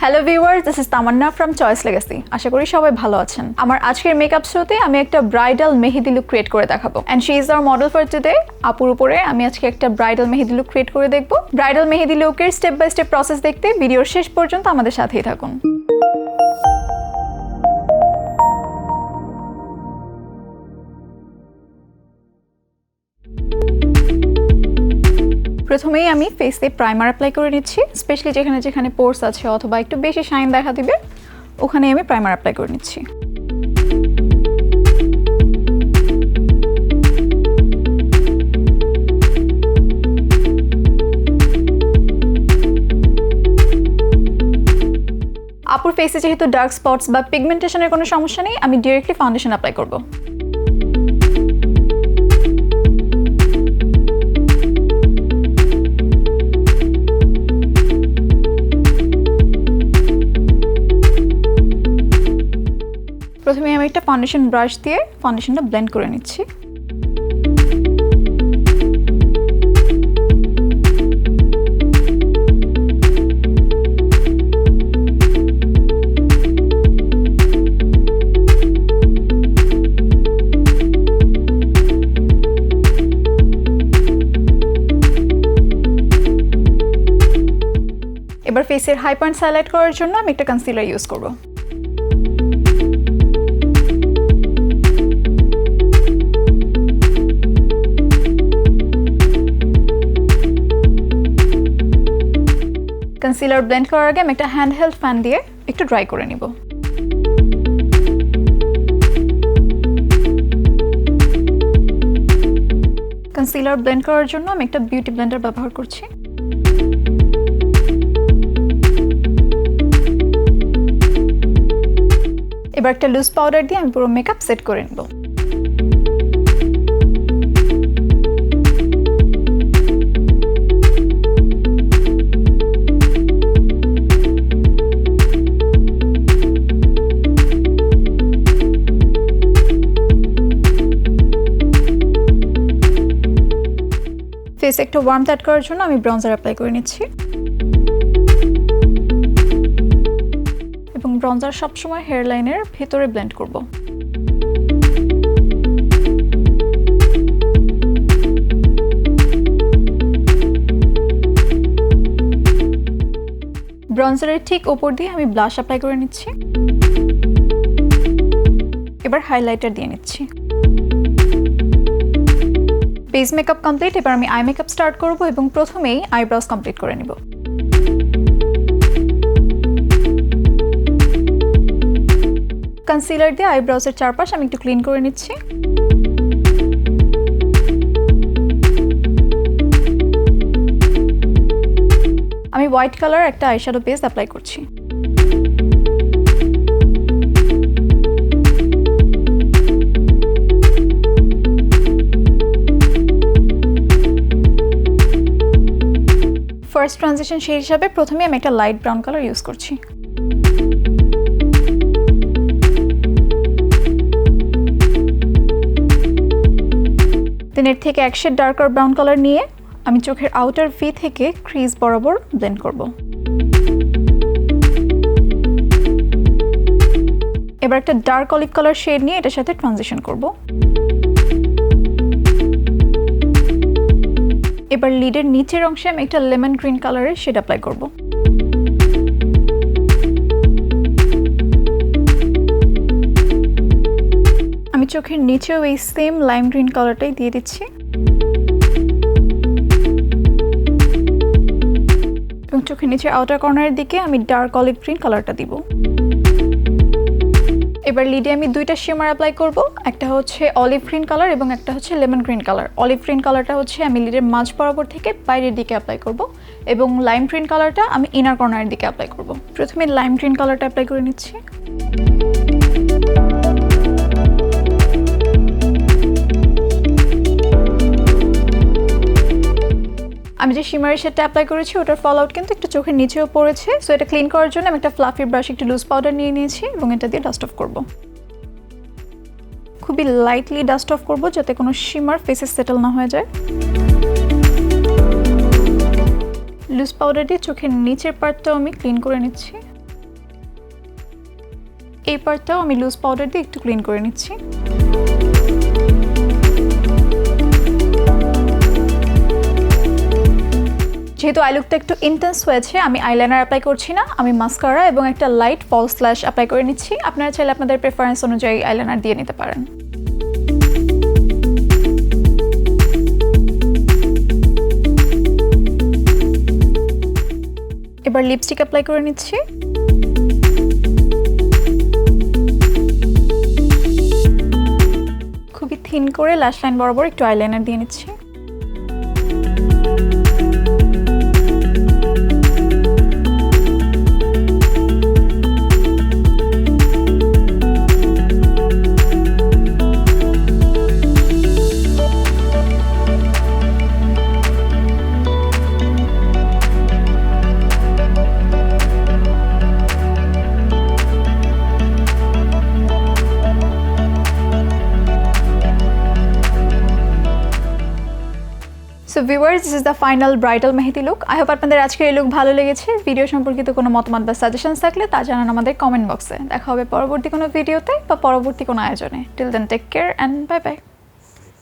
Hello viewers, this is Tamanna from Choice Legacy. আশা করি সবাই ভালো আছেন। আমার আজকের মেকআপ শোতে আমি একটা ব্রাইডাল মেহেদি লুক ক্রিয়েট করে দেখাবো and she is our model for today. আপুর উপরে আমি আজকে একটা ব্রাইডাল মেহেদি লুক ক্রিয়েট করে দেখবো। ব্রাইডাল মেহেদি লুকের স্টেপ বাই স্টেপ প্রসেস দেখতে ভিডিওর শেষ পর্যন্ত আমাদের সাথেই থাকুন। প্রথমেই আমি ফেসে প্রাইমার অ্যাপ্লাই করে নিচ্ছি। স্পেশালি যেখানে যেখানে পোরস আছে অথবা একটু বেশি শাইন দেখা দিবে ওখানে আমি প্রাইমার অ্যাপ্লাই করে নিচ্ছি। আপুর ফেসে যেহেতু ডার্ক স্পটস বা পিগমেন্টেশনের কোনো সমস্যা নেই, আমি ডিরেক্টলি ফাউন্ডেশন অ্যাপ্লাই করব। প্রথমে আমি একটা ফাউন্ডেশন ব্রাশ দিয়ে ফাউন্ডেশনটা ব্লেন্ড করে নিচ্ছি। এবার ফেসের হাই পয়েন্টস হাইলাইট করার জন্য আমি একটা কনসিলার ইউজ করব। কনসিলার ব্লেন্ড করার আগে আমি একটা হ্যান্ড হেল্ড ফ্যান দিয়ে একটু ড্রাই করে নিব। কনসিলার ব্লেন্ড করার জন্য আমি একটা বিউটি ব্লেন্ডার ব্যবহার করছি। এবার একটা লুজ পাউডার দিয়ে আমি পুরো মেকআপ সেট করে নেব। ফেসে একটা ওয়ার্মথ অ্যাড করার জন্য আমি ব্রঞ্জার অ্যাপ্লাই করে নিচ্ছি এবং ব্রঞ্জার সবসময় হেয়ার লাইনের ভেতরে ব্লেন্ড করব। ব্রঞ্জারের ঠিক ওপর দিয়ে আমি ব্লাশ অ্যাপ্লাই করে নিচ্ছি। এবার হাইলাইটার দিয়ে নিচ্ছি। Base makeup complete. এবার আমি আই মেকআপ স্টার্ট করব এবং প্রথমেই আইব্রাউজ কমপ্লিট করে নিব। কনসিলার দিয়ে আইব্রাউজের চারপাশ আমি একটু ক্লিন করে নিচ্ছি। আমি হোয়াইট কালার একটা আইশ্যাডো বেস অ্যাপ্লাই করছি। ফার্স্ট ট্রানজিশন সেই হিসাবে প্রথমে আমি একটা লাইট ব্রাউন কালার ইউজ করছি। দেন এর থেকে এক শেড ডার্কার ব্রাউন কালার নিয়ে আমি চোখের আউটার ভি থেকে ক্রিজ বরাবর ব্লেন্ড করব। এবার একটা ডার্ক অলিভ কালার শেড নিয়ে এটার সাথে ট্রানজিশন করব। এবার লিডের নিচের অংশে আমি একটা লেমন গ্রিন কালারের শেড অ্যাপ্লাই করব। আমি চোখের নিচেও এই সেম লাইম গ্রিন কালারটাই দিয়ে দিচ্ছি এবং চোখের নিচের আউটার কর্নারের দিকে আমি ডার্ক অলিভ গ্রিন কালারটা দিব। এবার লিডে আমি দুইটা শিমার অ্যাপ্লাই করব। একটা হচ্ছে অলিভ গ্রিন কালার এবং একটা হচ্ছে lemon green colour. Olive green কালারটা হচ্ছে আমি লিডের মাঝ বরাবর থেকে বাইরের দিকে অ্যাপ্লাই করব এবং লাইম গ্রিন কালারটা আমি ইনার কর্নারের দিকে অ্যাপ্লাই করব। প্রথমে লাইম গ্রিন কালারটা অ্যাপ্লাই করে নিচ্ছি। আমি যে শিমারের শেডটা অ্যাপ্লাই করেছি ওটার ফল আউট কিন্তু একটু চোখের নিচেও পড়েছে, সো এটা ক্লিন করার জন্য আমি একটা ফ্লাফি ব্রাশ একটু লুজ পাউডার নিয়ে নিয়েছি এবং এটা দিয়ে ডাস্ট অফ করব। খুবই লাইটলি ডাস্ট অফ করব যাতে কোনো শিমার ফেসে সেটেল না হয়ে যায়। লুজ পাউডার দিয়ে চোখের নিচের পার্টটাও আমি ক্লিন করে নিচ্ছি। এই পার্টটাও আমি লুজ পাউডার দিয়ে একটু ক্লিন করে নিচ্ছি। যেহেতু আই লুকটা একটু ইন্টেন্স হয়েছে, আমি আইলাইনার অ্যাপ্লাই করছি না, আমি মাস্কারা এবং একটা লাইট ফলস ল্যাশ অ্যাপ্লাই করে নিচ্ছি। আপনারা চাইলে আপনাদের প্রেফারেন্স অনুযায়ী আইলাইনার দিয়ে নিতে পারেন। এবার লিপস্টিক অ্যাপ্লাই করে নিচ্ছি। খুবই থিন করে ল্যাশ লাইন বরাবর একটু আইলাইনার দিয়ে নিচ্ছি। So viewers, this is the final bridal Mehedi look. I hope আপনাদের আজকের এই লুক ভালো লেগেছে। ভিডিও সম্পর্কিত কোনো মতামত বা সাজেশনস থাকলে তা জানান আমাদের কমেন্ট বক্সে। দেখা হবে পরবর্তী কোনো ভিডিওতে বা পরবর্তী কোনো আয়োজনে। Till then take care and bye by.